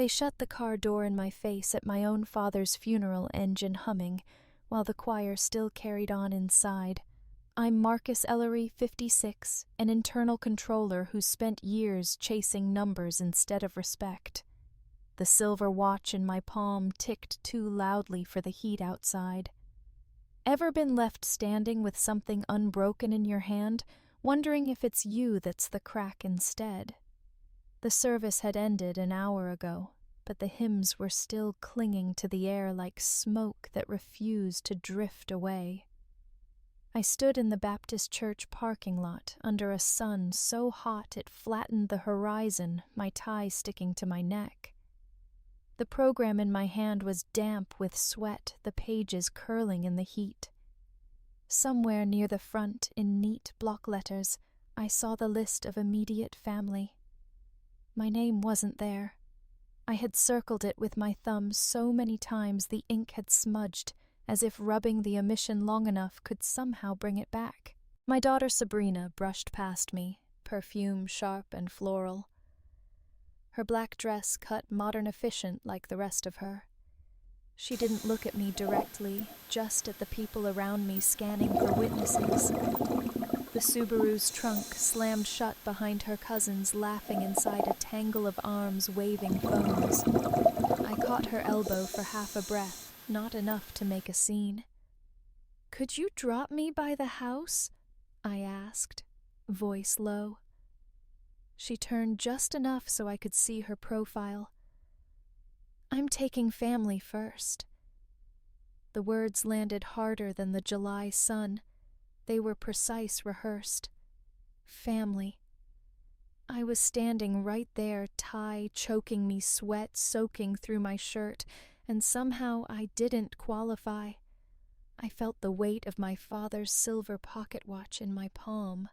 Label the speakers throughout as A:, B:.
A: They shut the car door in my face at my own father's funeral engine humming, while the choir still carried on inside. I'm Marcus Ellery, 56, an internal controller who spent years chasing numbers instead of respect. The silver watch in my palm ticked too loudly for the heat outside. Ever been left standing with something unbroken in your hand, wondering if it's you that's the crack instead? The service had ended an hour ago, but the hymns were still clinging to the air like smoke that refused to drift away. I stood in the Baptist church parking lot under a sun so hot it flattened the horizon, my tie sticking to my neck. The program in my hand was damp with sweat, the pages curling in the heat. Somewhere near the front, in neat block letters, I saw the list of immediate family. My name wasn't there. I had circled it with my thumb so many times the ink had smudged, as if rubbing the omission long enough could somehow bring it back. My daughter Sabrina brushed past me, perfume sharp and floral. Her black dress cut modern efficient like the rest of her. She didn't look at me directly, just at the people around me scanning for witnesses. The Subaru's trunk slammed shut behind her cousins laughing inside a tangle of arms waving phones. I caught her elbow for half a breath, not enough to make a scene. "Could you drop me by the house?" I asked, voice low. She turned just enough so I could see her profile. "I'm taking family first." The words landed harder than the July sun. They were precise, rehearsed. Family. I was standing right there, tie choking me, sweat soaking through my shirt, and somehow I didn't qualify. I felt the weight of my father's silver pocket watch in my palm.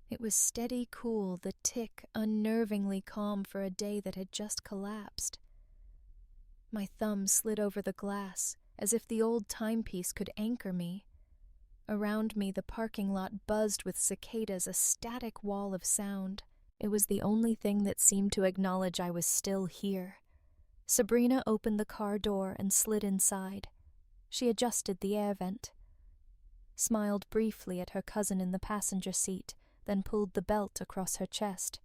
A: It was steady cool, the tick unnervingly calm for a day that had just collapsed. My thumb slid over the glass, as if the old timepiece could anchor me. Around me the parking lot buzzed with cicadas, a static wall of sound. It was the only thing that seemed to acknowledge I was still here. Sabrina opened the car door and slid inside. She adjusted the air vent, smiled briefly at her cousin in the passenger seat, then pulled the belt across her chest.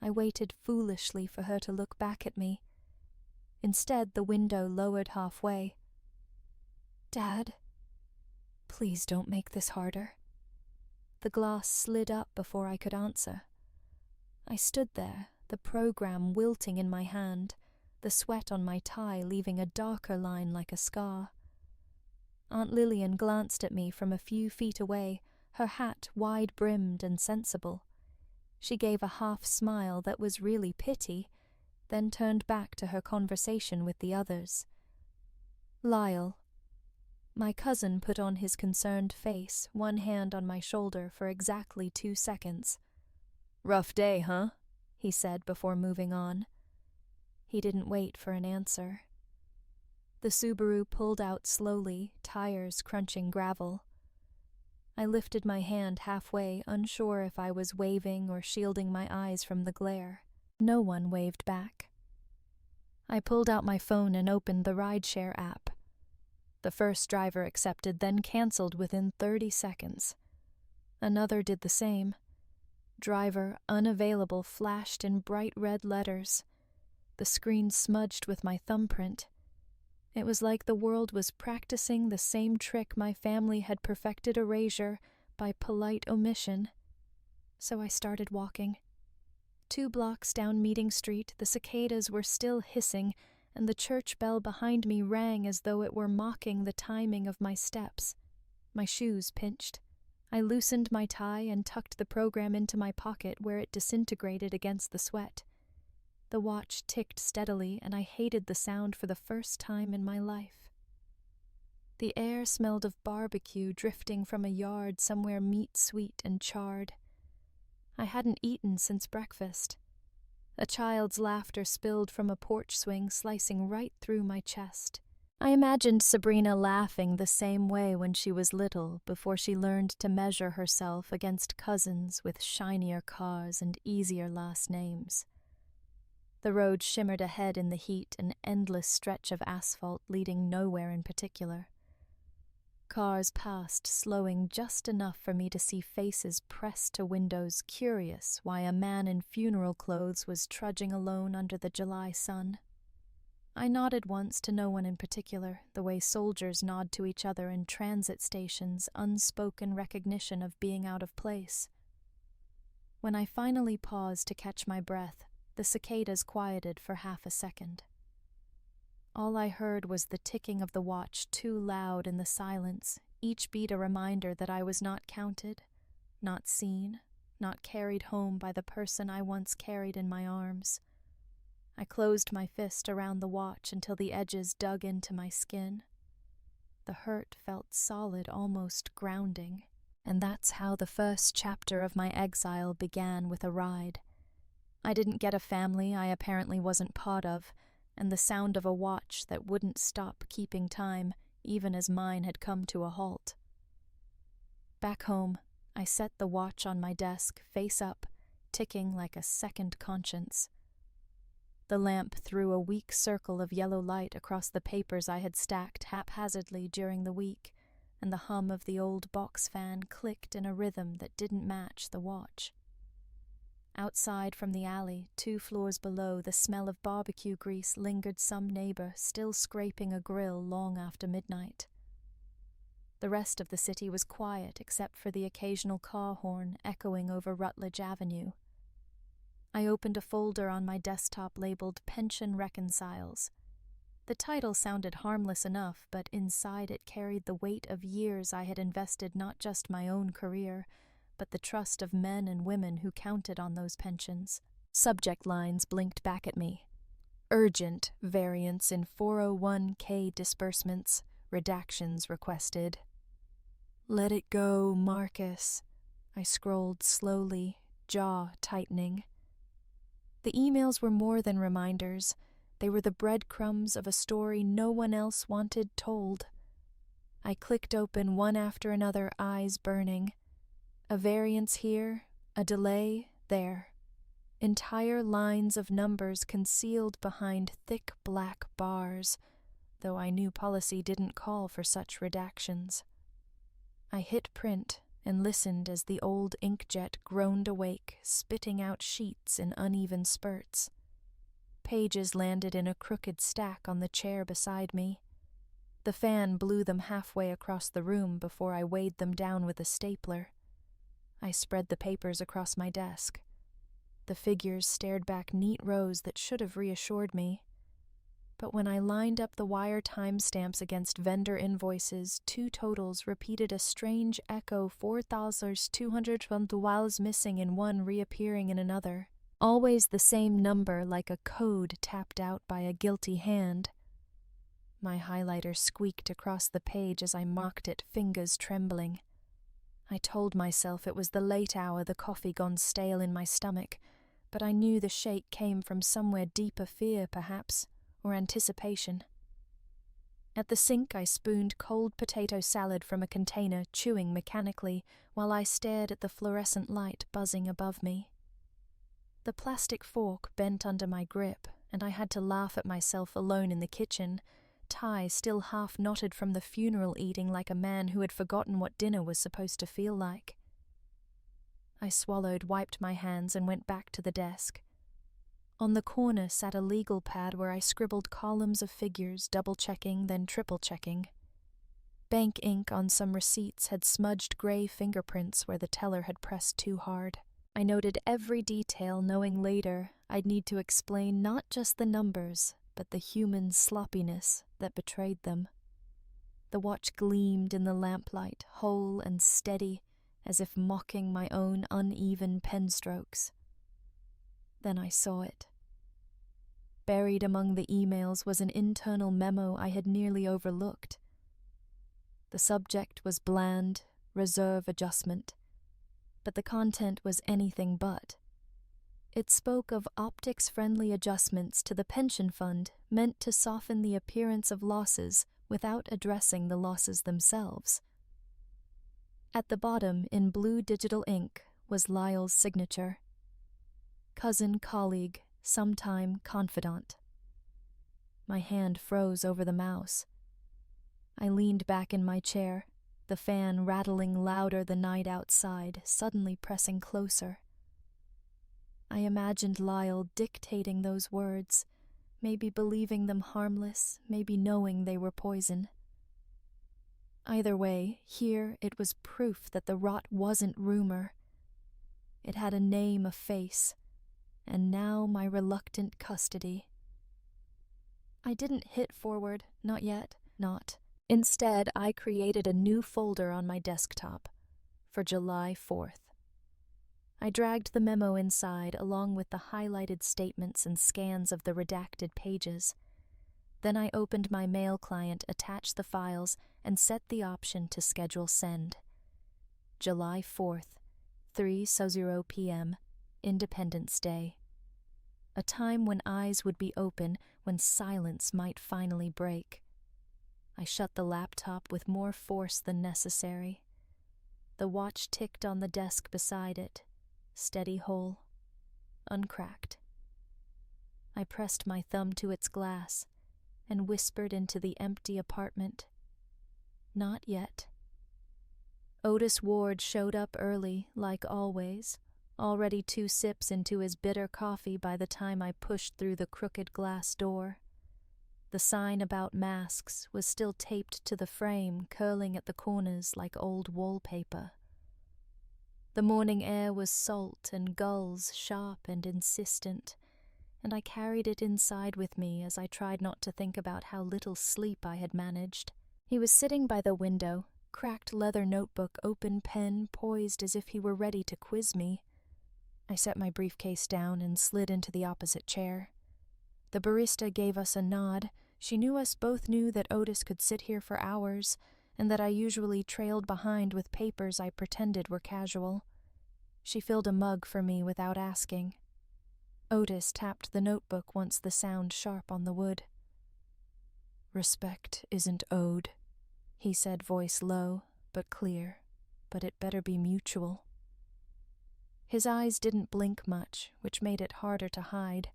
A: I waited foolishly for her to look back at me. Instead, the window lowered halfway. "Dad, please don't make this harder." The glass slid up before I could answer. I stood there, the program wilting in my hand, the sweat on my tie leaving a darker line like a scar. Aunt Lillian glanced at me from a few feet away, her hat wide-brimmed and sensible. She gave a half-smile that was really pity, then turned back to her conversation with the others. "Lyle." My cousin put on his concerned face, one hand on my shoulder for exactly 2 seconds. "Rough day, huh?" he said before moving on. He didn't wait for an answer. The Subaru pulled out slowly, tires crunching gravel. I lifted my hand halfway, unsure if I was waving or shielding my eyes from the glare. No one waved back. I pulled out my phone and opened the rideshare app. The first driver accepted, then canceled within 30 seconds. Another did the same. "Driver unavailable" flashed in bright red letters. The screen smudged with my thumbprint. It was like the world was practicing the same trick my family had perfected erasure by polite omission. So I started walking. 2 blocks down Meeting Street, the cicadas were still hissing, and the church bell behind me rang as though it were mocking the timing of my steps. My shoes pinched. I loosened my tie and tucked the program into my pocket where it disintegrated against the sweat. The watch ticked steadily, and I hated the sound for the first time in my life. The air smelled of barbecue drifting from a yard somewhere meat-sweet and charred. I hadn't eaten since breakfast. A child's laughter spilled from a porch swing, slicing right through my chest. I imagined Sabrina laughing the same way when she was little, before she learned to measure herself against cousins with shinier cars and easier last names. The road shimmered ahead in the heat, an endless stretch of asphalt leading nowhere in particular. Cars passed, slowing just enough for me to see faces pressed to windows, curious why a man in funeral clothes was trudging alone under the July sun. I nodded once to no one in particular, the way soldiers nod to each other in transit stations, unspoken recognition of being out of place. When I finally paused to catch my breath, the cicadas quieted for half a second. All I heard was the ticking of the watch, too loud in the silence, each beat a reminder that I was not counted, not seen, not carried home by the person I once carried in my arms. I closed my fist around the watch until the edges dug into my skin. The hurt felt solid, almost grounding, and that's how the first chapter of my exile began, with a ride. I didn't get a family I apparently wasn't part of, and the sound of a watch that wouldn't stop keeping time, even as mine had come to a halt. Back home, I set the watch on my desk, face up, ticking like a second conscience. The lamp threw a weak circle of yellow light across the papers I had stacked haphazardly during the week, and the hum of the old box fan clicked in a rhythm that didn't match the watch. Outside from the alley, 2 floors below, the smell of barbecue grease lingered, some neighbor still scraping a grill long after midnight. The rest of the city was quiet except for the occasional car horn echoing over Rutledge Avenue. I opened a folder on my desktop labeled Pension Reconciles. The title sounded harmless enough, but inside it carried the weight of years I had invested, not just my own career, but the trust of men and women who counted on those pensions. Subject lines blinked back at me. Urgent variance in 401k disbursements, redactions requested. Let it go, Marcus. I scrolled slowly, jaw tightening. The emails were more than reminders. They were the breadcrumbs of a story no one else wanted told. I clicked open one after another, eyes burning. A variance here, a delay there. Entire lines of numbers concealed behind thick black bars, though I knew policy didn't call for such redactions. I hit print and listened as the old inkjet groaned awake, spitting out sheets in uneven spurts. Pages landed in a crooked stack on the chair beside me. The fan blew them halfway across the room before I weighed them down with a stapler. I spread the papers across my desk. The figures stared back neat rows that should have reassured me. But when I lined up the wire timestamps against vendor invoices, 2 totals repeated a strange echo, $4,200 missing in one, reappearing in another. Always the same number, like a code tapped out by a guilty hand. My highlighter squeaked across the page as I marked it, fingers trembling. I told myself it was the late hour, the coffee gone stale in my stomach, but I knew the shake came from somewhere deeper, fear perhaps, or anticipation. At the sink I spooned cold potato salad from a container, chewing mechanically, while I stared at the fluorescent light buzzing above me. The plastic fork bent under my grip, and I had to laugh at myself alone in the kitchen, tie still half knotted from the funeral eating, like a man who had forgotten what dinner was supposed to feel like. I swallowed, wiped my hands, and went back to the desk. On the corner sat a legal pad where I scribbled columns of figures, double-checking, then triple-checking. Bank ink on some receipts had smudged gray fingerprints where the teller had pressed too hard. I noted every detail, knowing later I'd need to explain not just the numbers, but the human sloppiness that betrayed them. The watch gleamed in the lamplight, whole and steady, as if mocking my own uneven pen strokes. Then I saw it. Buried among the emails was an internal memo I had nearly overlooked. The subject was bland, reserve adjustment, but the content was anything but. It spoke of optics-friendly adjustments to the pension fund meant to soften the appearance of losses without addressing the losses themselves. At the bottom, in blue digital ink, was Lyle's signature. Cousin, colleague, sometime confidant. My hand froze over the mouse. I leaned back in my chair, the fan rattling louder the night outside, suddenly pressing closer. I imagined Lyle dictating those words, maybe believing them harmless, maybe knowing they were poison. Either way, here it was proof that the rot wasn't rumor. It had a name, a face, and now my reluctant custody. I didn't hit forward, not yet, not. Instead, I created a new folder on my desktop for July 4th. I dragged the memo inside along with the highlighted statements and scans of the redacted pages. Then I opened my mail client, attached the files, and set the option to schedule send. July 4th, 3:00 p.m., Independence Day. A time when eyes would be open, when silence might finally break. I shut the laptop with more force than necessary. The watch ticked on the desk beside it, steady whole, uncracked. I pressed my thumb to its glass and whispered into the empty apartment, "Not yet." Otis Ward showed up early, like always, already 2 sips into his bitter coffee by the time I pushed through the crooked glass door. The sign about masks was still taped to the frame, curling at the corners like old wallpaper. The morning air was salt and gulls, sharp and insistent, and I carried it inside with me as I tried not to think about how little sleep I had managed. He was sitting by the window, cracked leather notebook, open pen, poised as if he were ready to quiz me. I set my briefcase down and slid into the opposite chair. The barista gave us a nod. She knew us both knew that Otis could sit here for hours, and that I usually trailed behind with papers I pretended were casual. She filled a mug for me without asking. Otis tapped the notebook once the sound sharp on the wood. "Respect isn't owed," he said, voice low but clear, "but it better be mutual." His eyes didn't blink much, which made it harder to hide.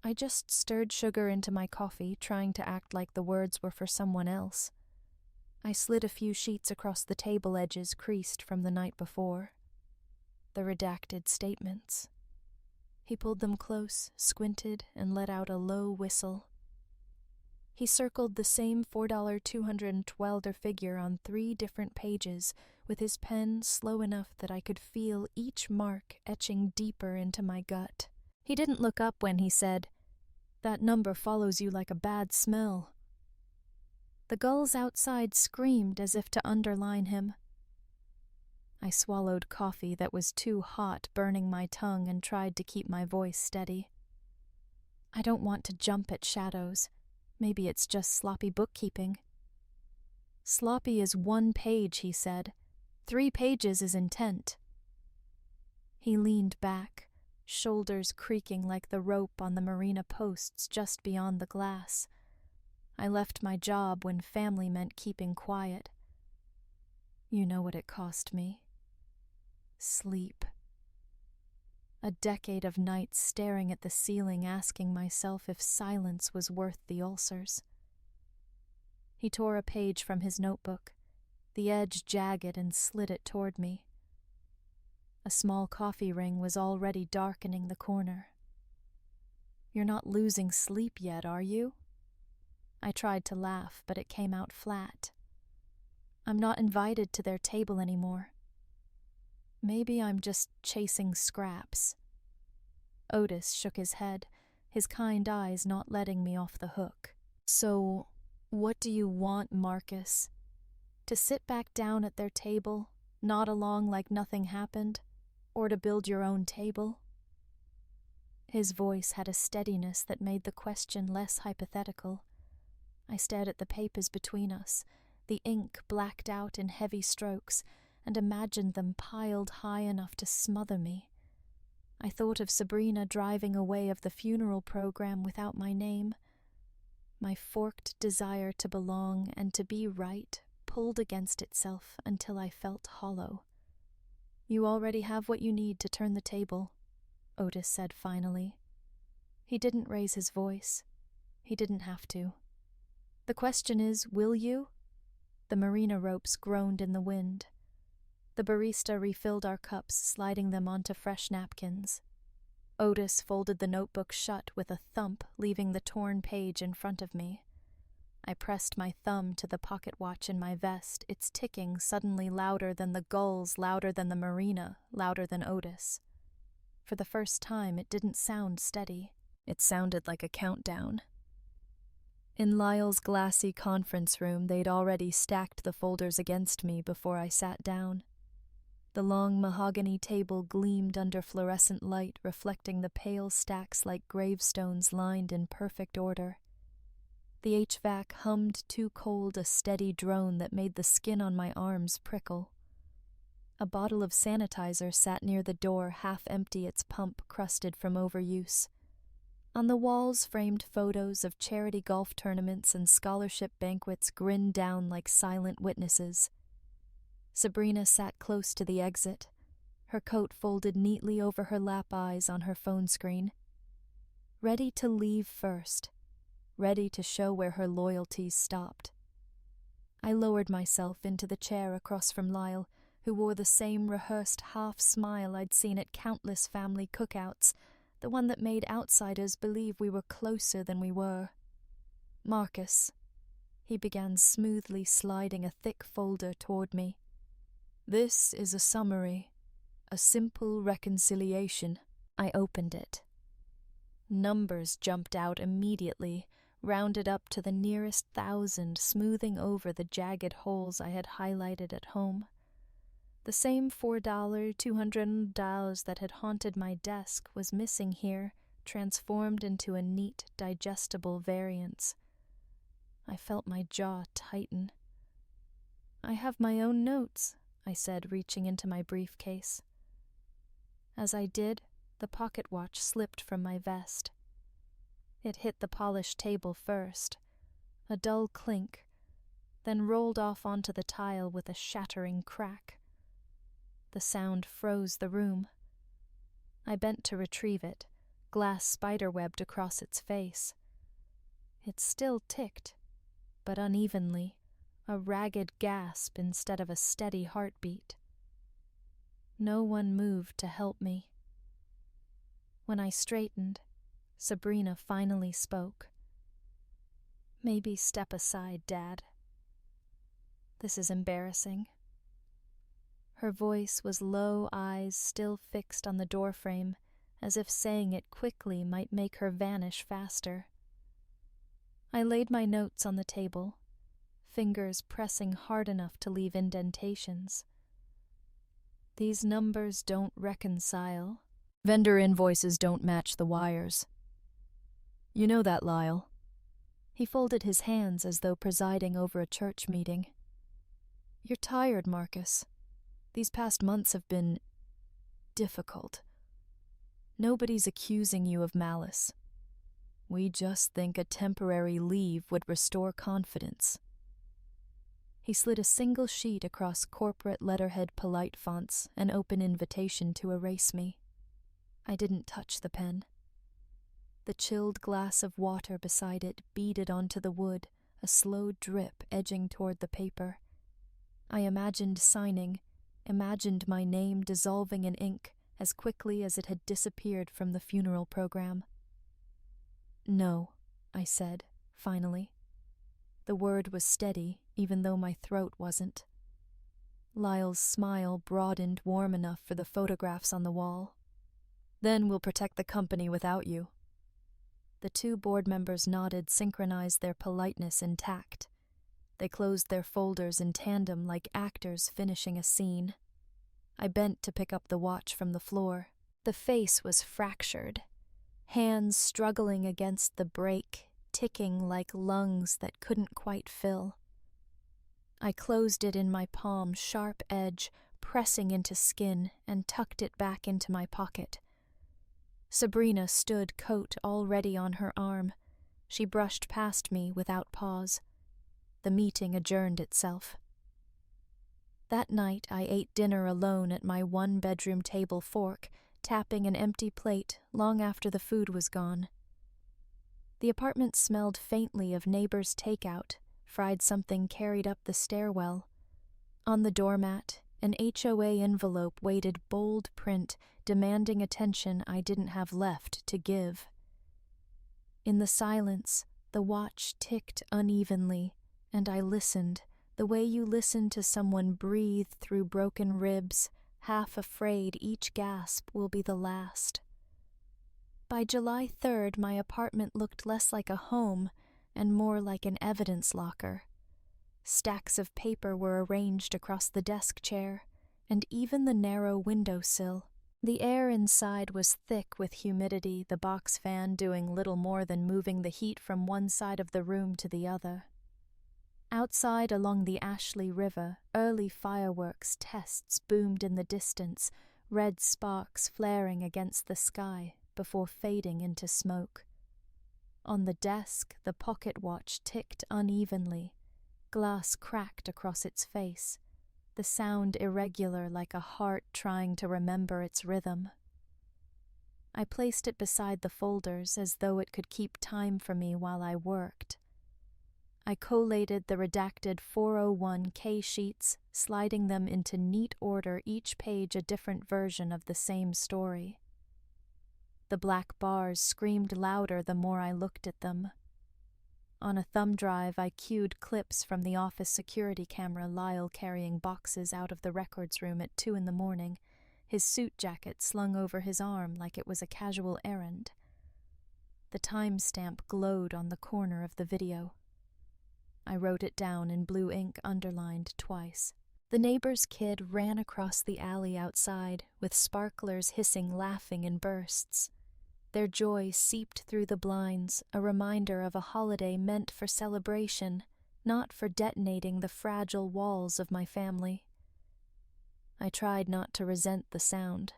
A: I just stirred sugar into my coffee, trying to act like the words were for someone else. I slid a few sheets across the table edges creased from the night before. The redacted statements. He pulled them close, squinted, and let out a low whistle. He circled the same $4.212 figure on 3 different pages, with his pen slow enough that I could feel each mark etching deeper into my gut. He didn't look up when he said, "That number follows you like a bad smell." The gulls outside screamed as if to underline him. I swallowed coffee that was too hot, burning my tongue, and tried to keep my voice steady. I don't want to jump at shadows. Maybe it's just sloppy bookkeeping. "Sloppy is 1 page," he said. 3 pages is intent. He leaned back, shoulders creaking like the rope on the marina posts just beyond the glass. I left my job when family meant keeping quiet. You know what it cost me. Sleep. A decade of nights staring at the ceiling, asking myself if silence was worth the ulcers. He tore a page from his notebook, the edge jagged, and slid it toward me. A small coffee ring was already darkening the corner. "You're not losing sleep yet, are you?" I tried to laugh, but it came out flat. "I'm not invited to their table anymore. Maybe I'm just chasing scraps." Otis shook his head, his kind eyes not letting me off the hook. "So, what do you want, Marcus? To sit back down at their table, nod along like nothing happened, or to build your own table?" His voice had a steadiness that made the question less hypothetical. I stared at the papers between us, the ink blacked out in heavy strokes, and imagined them piled high enough to smother me. I thought of Sabrina driving away of the funeral program without my name. My forked desire to belong and to be right pulled against itself until I felt hollow. "You already have what you need to turn the table," Otis said finally. He didn't raise his voice. He didn't have to. The question is, will you? The marina ropes groaned in the wind. The barista refilled our cups, sliding them onto fresh napkins. Otis folded the notebook shut with a thump, leaving the torn page in front of me. I pressed my thumb to the pocket watch in my vest, its ticking suddenly louder than the gulls, louder than the marina, louder than Otis. For the first time, it didn't sound steady. It sounded like a countdown. In Lyle's glassy conference room, they'd already stacked the folders against me before I sat down. The long mahogany table gleamed under fluorescent light, reflecting the pale stacks like gravestones lined in perfect order. The HVAC hummed too cold a steady drone that made the skin on my arms prickle. A bottle of sanitizer sat near the door, half empty, its pump crusted from overuse. On the walls, framed photos of charity golf tournaments and scholarship banquets grinned down like silent witnesses. Sabrina sat close to the exit, her coat folded neatly over her lap eyes on her phone screen. Ready to leave first, ready to show where her loyalties stopped. I lowered myself into the chair across from Lyle, who wore the same rehearsed half smile I'd seen at countless family cookouts, the one that made outsiders believe we were closer than we were. Marcus. He began smoothly sliding a thick folder toward me. This is a summary, a simple reconciliation. I opened it. Numbers jumped out immediately, rounded up to the nearest 1,000, smoothing over the jagged holes I had highlighted at home. The same $4, $200 that had haunted my desk was missing here, transformed into a neat, digestible variance. I felt my jaw tighten. I have my own notes, I said, reaching into my briefcase. As I did, the pocket watch slipped from my vest. It hit the polished table first, a dull clink, then rolled off onto the tile with a shattering crack. The sound froze the room. I bent to retrieve it, glass spiderwebbed across its face. It still ticked, but unevenly, a ragged gasp instead of a steady heartbeat. No one moved to help me. When I straightened, Sabrina finally spoke. Maybe step aside, Dad. This is embarrassing. Her voice was low, eyes still fixed on the doorframe, as if saying it quickly might make her vanish faster. I laid my notes on the table, fingers pressing hard enough to leave indentations. These numbers don't reconcile. Vendor invoices don't match the wires. You know that, Lyle. He folded his hands as though presiding over a church meeting. You're tired, Marcus. These past months have been difficult. Nobody's accusing you of malice. We just think a temporary leave would restore confidence. He slid a single sheet across corporate letterhead polite fonts, an open invitation to erase me. I didn't touch the pen. The chilled glass of water beside it beaded onto the wood, a slow drip edging toward the paper. I imagined signing, imagined my name dissolving in ink as quickly as it had disappeared from the funeral program. No, I said, finally. The word was steady, even though my throat wasn't. Lyle's smile broadened warm enough for the photographs on the wall. Then we'll protect the company without you. The two board members nodded, synchronized their politeness intact. They closed their folders in tandem like actors finishing a scene. I bent to pick up the watch from the floor. The face was fractured, hands struggling against the break, ticking like lungs that couldn't quite fill. I closed it in my palm, sharp edge, pressing into skin, and tucked it back into my pocket. Sabrina stood, coat already on her arm. She brushed past me without pause. The meeting adjourned itself. That night I ate dinner alone at my one-bedroom table fork, tapping an empty plate long after the food was gone. The apartment smelled faintly of neighbors' takeout, fried something carried up the stairwell. On the doormat, an HOA envelope waited bold print, demanding attention I didn't have left to give. In the silence, the watch ticked unevenly, and I listened, the way you listen to someone breathe through broken ribs, half afraid each gasp will be the last. By July 3rd, my apartment looked less like a home and more like an evidence locker. Stacks of paper were arranged across the desk chair, and even the narrow windowsill. The air inside was thick with humidity, the box fan doing little more than moving the heat from one side of the room to the other. Outside along the Ashley River, early fireworks tests boomed in the distance, red sparks flaring against the sky before fading into smoke. On the desk, the pocket watch ticked unevenly. Glass cracked across its face, the sound irregular like a heart trying to remember its rhythm. I placed it beside the folders as though it could keep time for me while I worked. I collated the redacted 401k sheets, sliding them into neat order, each page a different version of the same story. The black bars screamed louder the more I looked at them. On a thumb drive, I cued clips from the office security camera, Lyle carrying boxes out of the records room at 2 a.m, his suit jacket slung over his arm like it was a casual errand. The timestamp glowed on the corner of the video. I wrote it down in blue ink underlined twice. The neighbor's kid ran across the alley outside, with sparklers hissing, laughing in bursts. Their joy seeped through the blinds, a reminder of a holiday meant for celebration, not for detonating the fragile walls of my family. I tried not to resent the sound.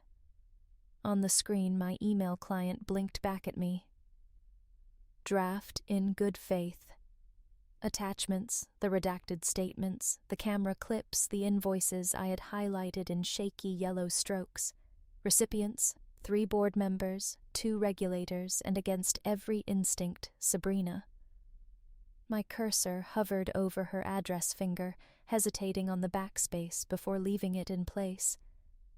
A: On the screen, my email client blinked back at me. Draft in good faith. Attachments, the redacted statements, the camera clips, the invoices I had highlighted in shaky yellow strokes. Recipients, 3 board members, 2 regulators, and against every instinct, Sabrina. My cursor hovered over her address finger, hesitating on the backspace before leaving it in place.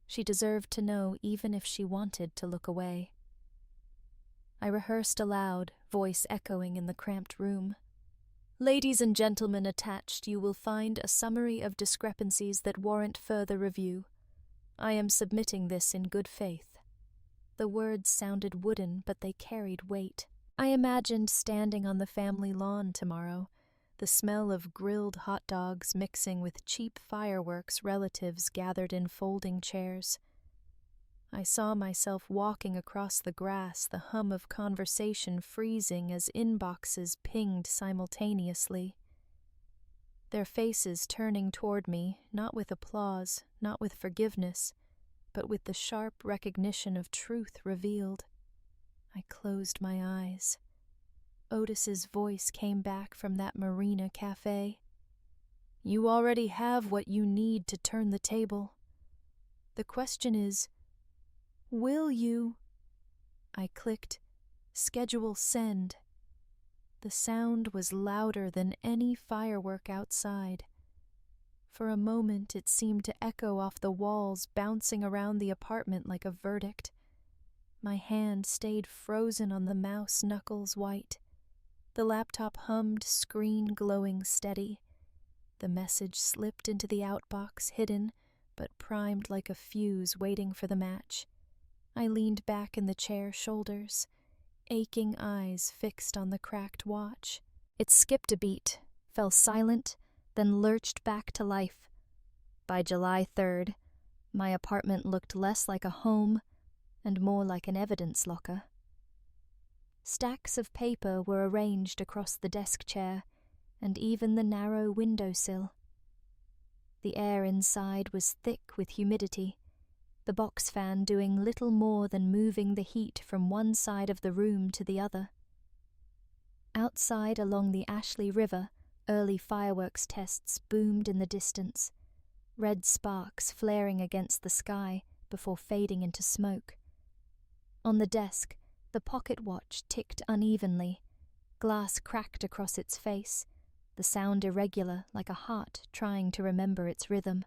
A: She deserved to know even if she wanted to look away. I rehearsed aloud, voice echoing in the cramped room. Ladies and gentlemen attached, you will find a summary of discrepancies that warrant further review. I am submitting this in good faith. The words sounded wooden, but they carried weight. I imagined standing on the family lawn tomorrow, the smell of grilled hot dogs mixing with cheap fireworks, relatives gathered in folding chairs. I saw myself walking across the grass, the hum of conversation freezing as inboxes pinged simultaneously. Their faces turning toward me, not with applause, not with forgiveness, but with the sharp recognition of truth revealed. I closed my eyes. Otis's voice came back from that marina cafe. You already have what you need to turn the table. The question is, will you? I clicked, schedule send. The sound was louder than any firework outside. For a moment it seemed to echo off the walls, bouncing around the apartment like a verdict. My hand stayed frozen on the mouse, knuckles white. The laptop hummed, screen glowing steady. The message slipped into the outbox, hidden, but primed like a fuse waiting for the match. I leaned back in the chair, shoulders, aching eyes fixed on the cracked watch. It skipped a beat, fell silent, then lurched back to life. By July 3rd, my apartment looked less like a home and more like an evidence locker. Stacks of paper were arranged across the desk chair and even the narrow windowsill. The air inside was thick with humidity, the box fan doing little more than moving the heat from one side of the room to the other. Outside along the Ashley River, early fireworks tests boomed in the distance, red sparks flaring against the sky before fading into smoke. On the desk, the pocket watch ticked unevenly, Glass cracked across its face, the sound irregular like a heart trying to remember its rhythm.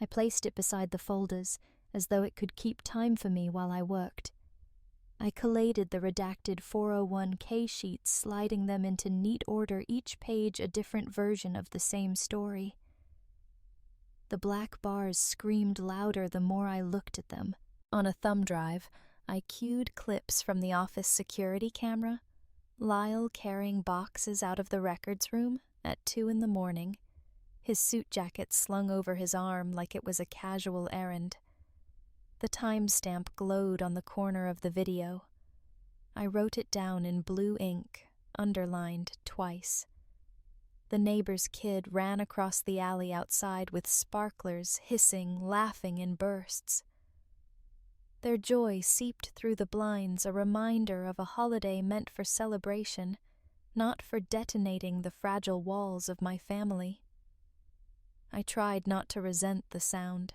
A: I placed it beside the folders, as though it could keep time for me while I worked. I collated the redacted 401k sheets, sliding them into neat order, each page a different version of the same story. The black bars screamed louder the more I looked at them. On a thumb drive, I cued clips from the office security camera, Lyle carrying boxes out of the records room at 2 a.m, his suit jacket slung over his arm like it was a casual errand. The timestamp glowed on the corner of the video. I wrote it down in blue ink, underlined twice. The neighbor's kid ran across the alley outside with sparklers, hissing, laughing in bursts. Their joy seeped through the blinds, a reminder of a holiday meant for celebration, not for detonating the fragile walls of my family. I tried not to resent the sound.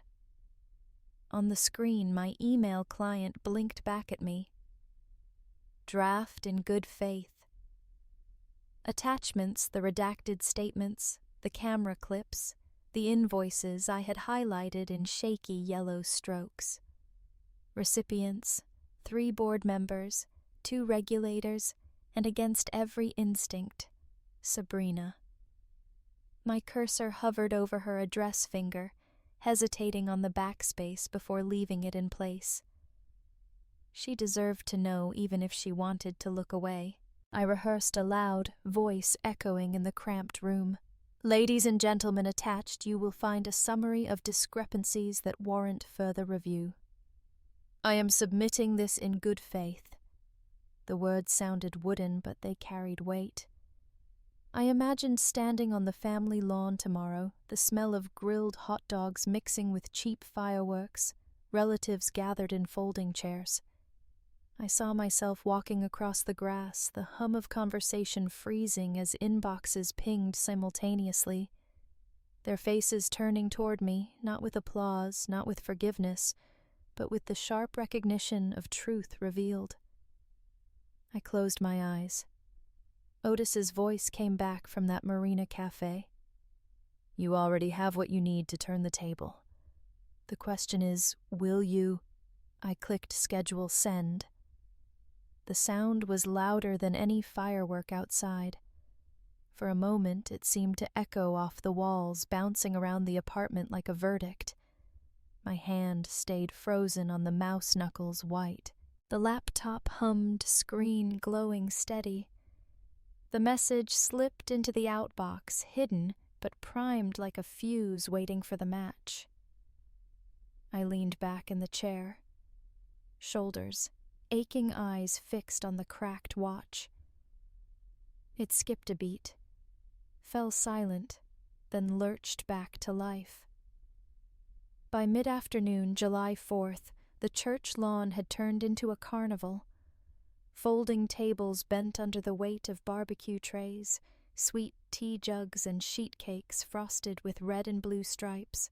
A: On the screen, my email client blinked back at me. Draft in good faith. Attachments, the redacted statements, the camera clips, the invoices I had highlighted in shaky yellow strokes. Recipients, 3 board members, 2 regulators, and against every instinct, Sabrina. My cursor hovered over her address finger, hesitating on the backspace before leaving it in place. She deserved to know even if she wanted to look away. I rehearsed aloud, voice echoing in the cramped room. Ladies and gentlemen attached, you will find a summary of discrepancies that warrant further review. I am submitting this in good faith. The words sounded wooden, but they carried weight. I imagined standing on the family lawn tomorrow, the smell of grilled hot dogs mixing with cheap fireworks, relatives gathered in folding chairs. I saw myself walking across the grass, the hum of conversation freezing as inboxes pinged simultaneously, their faces turning toward me, not with applause, not with forgiveness, but with the sharp recognition of truth revealed. I closed my eyes. Otis's voice came back from that marina cafe. You already have what you need to turn the table. The question is, will you? I clicked schedule send. The sound was louder than any firework outside. For a moment it seemed to echo off the walls, bouncing around the apartment like a verdict. My hand stayed frozen on the mouse knuckles white. The laptop hummed, screen glowing steady. The message slipped into the outbox, hidden but primed like a fuse waiting for the match. I leaned back in the chair. Shoulders, aching eyes fixed on the cracked watch. It skipped a beat, fell silent, then lurched back to life. By mid-afternoon, July 4th, the church lawn had turned into a carnival. Folding tables bent under the weight of barbecue trays, sweet tea jugs and sheet cakes frosted with red and blue stripes.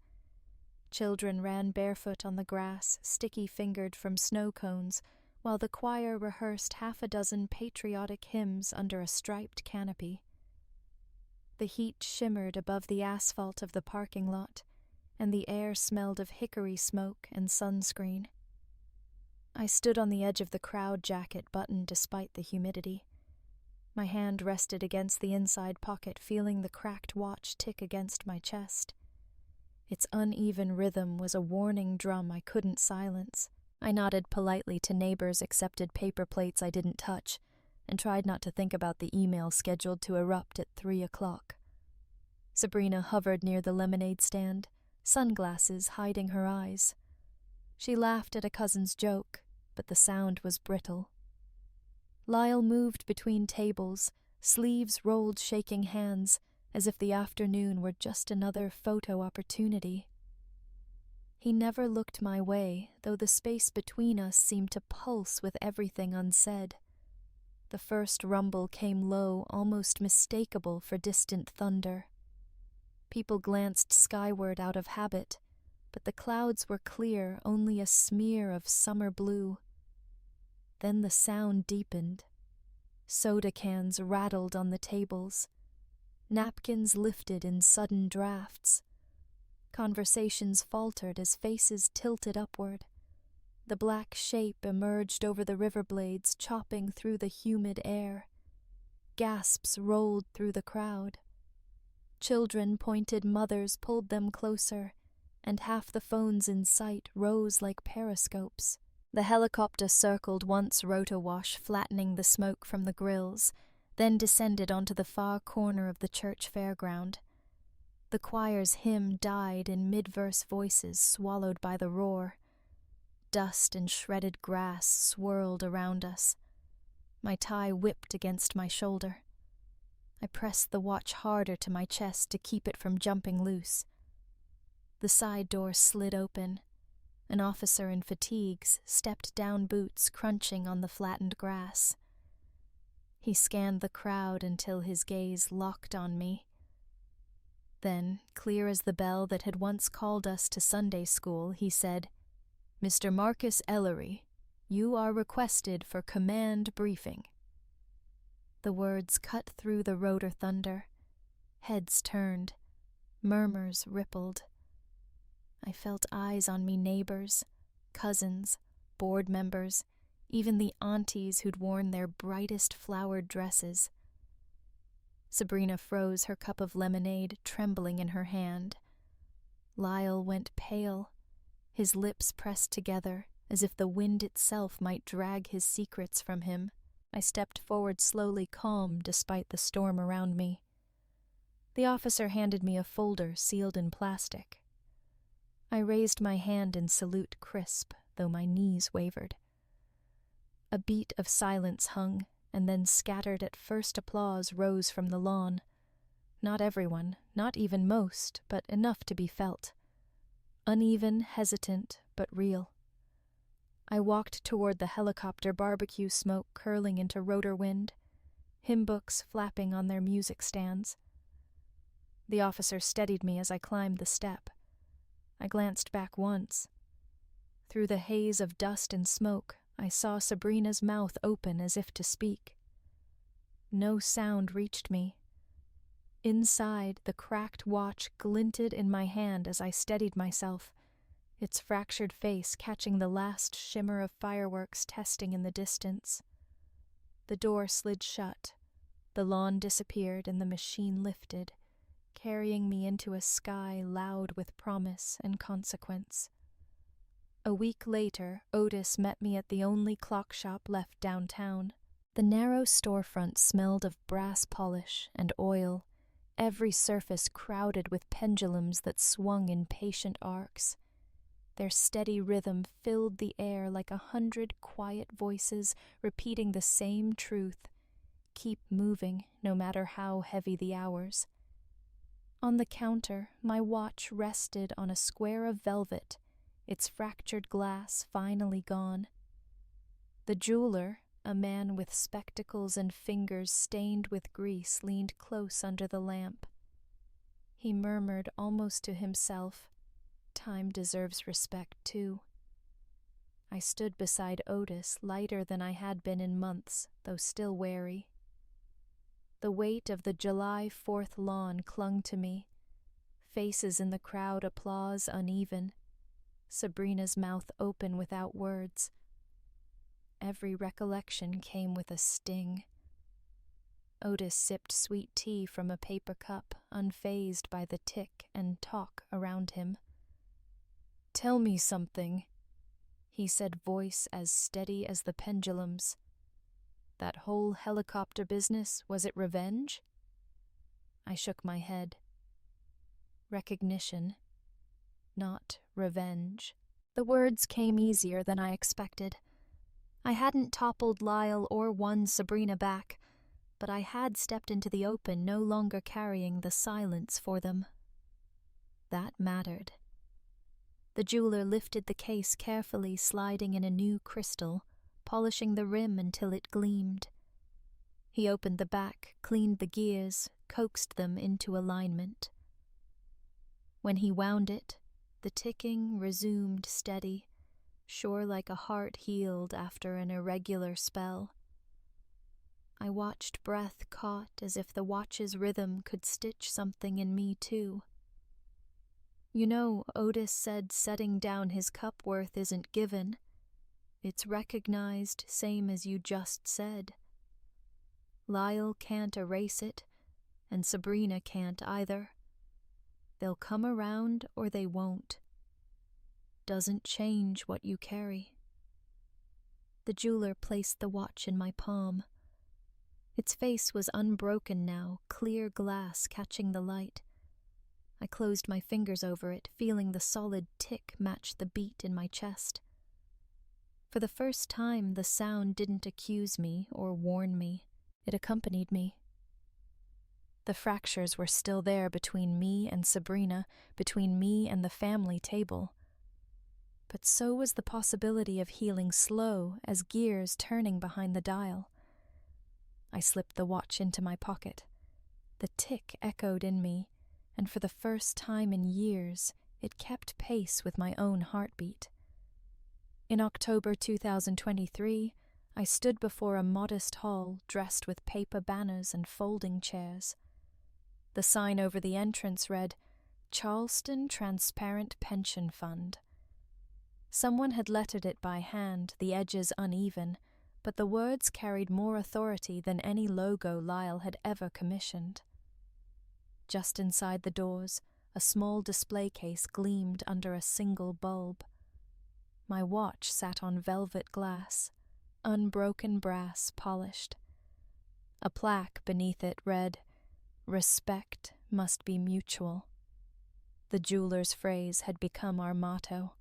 A: Children ran barefoot on the grass, sticky-fingered from snow cones, while the choir rehearsed 6 patriotic hymns under a striped canopy. The heat shimmered above the asphalt of the parking lot, and the air smelled of hickory smoke and sunscreen. I stood on the edge of the crowd jacket buttoned despite the humidity. My hand rested against the inside pocket, feeling the cracked watch tick against my chest. Its uneven rhythm was a warning drum I couldn't silence. I nodded politely to neighbors' accepted paper plates I didn't touch, and tried not to think about the email scheduled to erupt at 3 o'clock. Sabrina hovered near the lemonade stand, sunglasses hiding her eyes. She laughed at a cousin's joke, but the sound was brittle. Lyle moved between tables, sleeves rolled, shaking hands, as if the afternoon were just another photo opportunity. He never looked my way, though the space between us seemed to pulse with everything unsaid. The first rumble came low, almost mistakable for distant thunder. People glanced skyward out of habit, but the clouds were clear, only a smear of summer blue. Then the sound deepened. Soda cans rattled on the tables. Napkins lifted in sudden drafts. Conversations faltered as faces tilted upward. The black shape emerged over the river blades, chopping through the humid air. Gasps rolled through the crowd. Children pointed mothers pulled them closer, and half the phones in sight rose like periscopes. The helicopter circled once rotowash, flattening the smoke from the grills, then descended onto the far corner of the church fairground. The choir's hymn died in mid-verse voices swallowed by the roar. Dust and shredded grass swirled around us. My tie whipped against my shoulder. I pressed the watch harder to my chest to keep it from jumping loose. The side door slid open. An officer in fatigues stepped down, boots crunching on the flattened grass. He scanned the crowd until his gaze locked on me. Then, clear as the bell that had once called us to Sunday school, he said, "Mr. Marcus Ellery, you are requested for command briefing." The words cut through the rotor thunder. Heads turned. Murmurs rippled. I felt eyes on me, neighbors, cousins, board members, even the aunties who'd worn their brightest flowered dresses. Sabrina froze her cup of lemonade, trembling in her hand. Lyle went pale, his lips pressed together, as if the wind itself might drag his secrets from him. I stepped forward slowly, calm despite the storm around me. The officer handed me a folder sealed in plastic. I raised my hand in salute, crisp, though my knees wavered. A beat of silence hung, and then scattered at first applause rose from the lawn. Not everyone, not even most, but enough to be felt. Uneven, hesitant, but real. I walked toward the helicopter, barbecue smoke curling into rotor wind, hymn books flapping on their music stands. The officer steadied me as I climbed the step. I glanced back once. Through the haze of dust and smoke, I saw Sabrina's mouth open as if to speak. No sound reached me. Inside, the cracked watch glinted in my hand as I steadied myself, its fractured face catching the last shimmer of fireworks testing in the distance. The door slid shut, the lawn disappeared, and the machine lifted, carrying me into a sky loud with promise and consequence. A week later, Otis met me at the only clock shop left downtown. The narrow storefront smelled of brass polish and oil, every surface crowded with pendulums that swung in patient arcs. Their steady rhythm filled the air like 100 quiet voices repeating the same truth: keep moving, no matter how heavy the hours. On the counter, my watch rested on a square of velvet, its fractured glass finally gone. The jeweler, a man with spectacles and fingers stained with grease, leaned close under the lamp. He murmured almost to himself, "Time deserves respect, too." I stood beside Otis, lighter than I had been in months, though still wary. The weight of the July 4th lawn clung to me. Faces in the crowd, applause uneven. Sabrina's mouth open without words. Every recollection came with a sting. Otis sipped sweet tea from a paper cup, unfazed by the tick and talk around him. "Tell me something," he said, voice as steady as the pendulums. "That whole helicopter business, was it revenge?" I shook my head. Recognition, not revenge. The words came easier than I expected. I hadn't toppled Lyle or won Sabrina back, but I had stepped into the open, no longer carrying the silence for them. That mattered. The jeweler lifted the case carefully, sliding in a new crystal, polishing the rim until it gleamed. He opened the back, cleaned the gears, coaxed them into alignment. When he wound it, the ticking resumed steady, sure like a heart healed after an irregular spell. I watched breath caught as if the watch's rhythm could stitch something in me too. You know, Otis said setting down his cup worth isn't given. It's recognized, same as you just said. Lyle can't erase it, and Sabrina can't either. They'll come around or they won't. Doesn't change what you carry. The jeweler placed the watch in my palm. Its face was unbroken now, clear glass catching the light. I closed my fingers over it, feeling the solid tick match the beat in my chest. For the first time, the sound didn't accuse me or warn me. It accompanied me. The fractures were still there between me and Sabrina, between me and the family table. But so was the possibility of healing slow as gears turning behind the dial. I slipped the watch into my pocket. The tick echoed in me, and for the first time in years, it kept pace with my own heartbeat. In October 2023, I stood before a modest hall dressed with paper banners and folding chairs. The sign over the entrance read, Charleston Transparent Pension Fund. Someone had lettered it by hand, the edges uneven, but the words carried more authority than any logo Lyle had ever commissioned. Just inside the doors, a small display case gleamed under a single bulb. My watch sat on velvet glass, unbroken brass polished. A plaque beneath it read, Respect must be mutual. The jeweler's phrase had become our motto.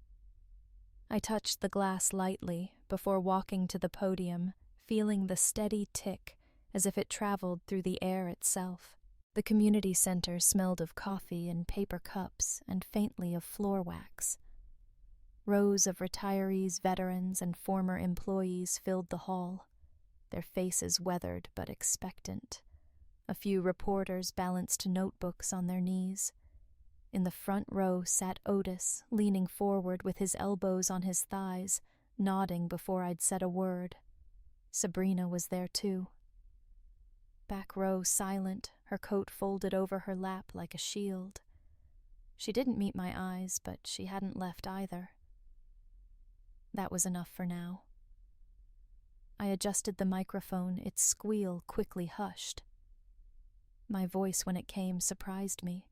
A: I touched the glass lightly before walking to the podium, feeling the steady tick as if it traveled through the air itself. The community center smelled of coffee and paper cups and faintly of floor wax. Rows of retirees, veterans, and former employees filled the hall, their faces weathered but expectant. A few reporters balanced notebooks on their knees. In the front row sat Otis, leaning forward with his elbows on his thighs, nodding before I'd said a word. Sabrina was there too. Back row silent, her coat folded over her lap like a shield. She didn't meet my eyes, but she hadn't left either. That was enough for now. I adjusted the microphone, its squeal quickly hushed. My voice when it came surprised me.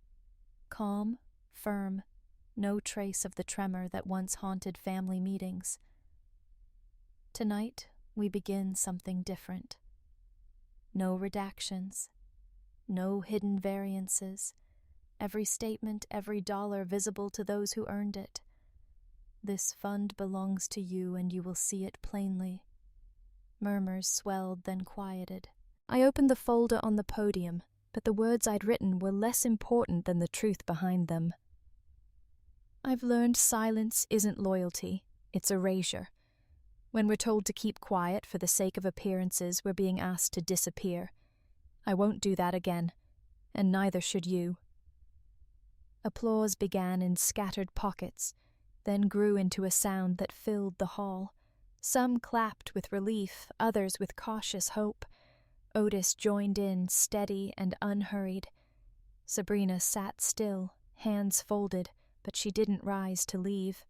A: Calm, firm, no trace of the tremor that once haunted family meetings. Tonight, we begin something different. No redactions, no hidden variances, every statement, every dollar visible to those who earned it. This fund belongs to you and you will see it plainly. Murmurs swelled, then quieted. I opened the folder on the podium, but the words I'd written were less important than the truth behind them. I've learned silence isn't loyalty, it's erasure. When we're told to keep quiet for the sake of appearances, we're being asked to disappear. I won't do that again, and neither should you. Applause began in scattered pockets, then grew into a sound that filled the hall. Some clapped with relief, others with cautious hope. Otis joined in, steady and unhurried. Sabrina sat still, hands folded, but she didn't rise to leave.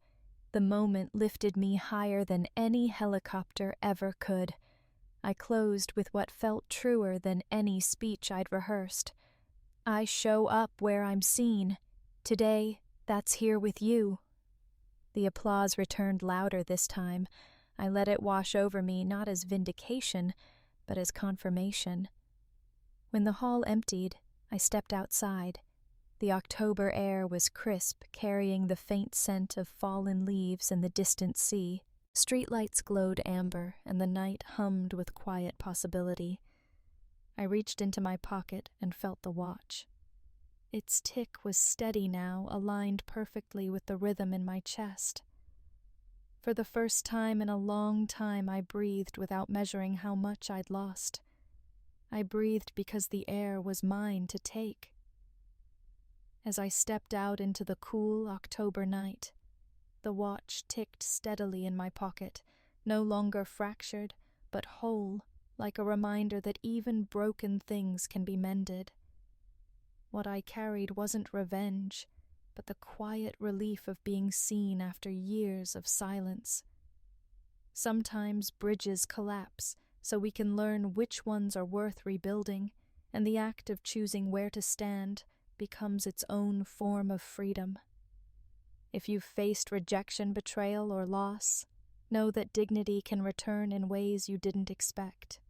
A: The moment lifted me higher than any helicopter ever could. I closed with what felt truer than any speech I'd rehearsed. I show up where I'm seen. Today, that's here with you. The applause returned louder this time. I let it wash over me not as vindication, but as confirmation. When the hall emptied, I stepped outside. The October air was crisp, carrying the faint scent of fallen leaves and the distant sea. Streetlights glowed amber, and the night hummed with quiet possibility. I reached into my pocket and felt the watch. Its tick was steady now, aligned perfectly with the rhythm in my chest. For the first time in a long time, I breathed without measuring how much I'd lost. I breathed because the air was mine to take. As I stepped out into the cool October night, the watch ticked steadily in my pocket, no longer fractured, but whole, like a reminder that even broken things can be mended. What I carried wasn't revenge, but the quiet relief of being seen after years of silence. Sometimes bridges collapse, so we can learn which ones are worth rebuilding, and the act of choosing where to stand becomes its own form of freedom. If you've faced rejection, betrayal, or loss, know that dignity can return in ways you didn't expect.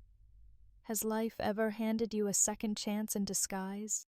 A: Has life ever handed you a second chance in disguise?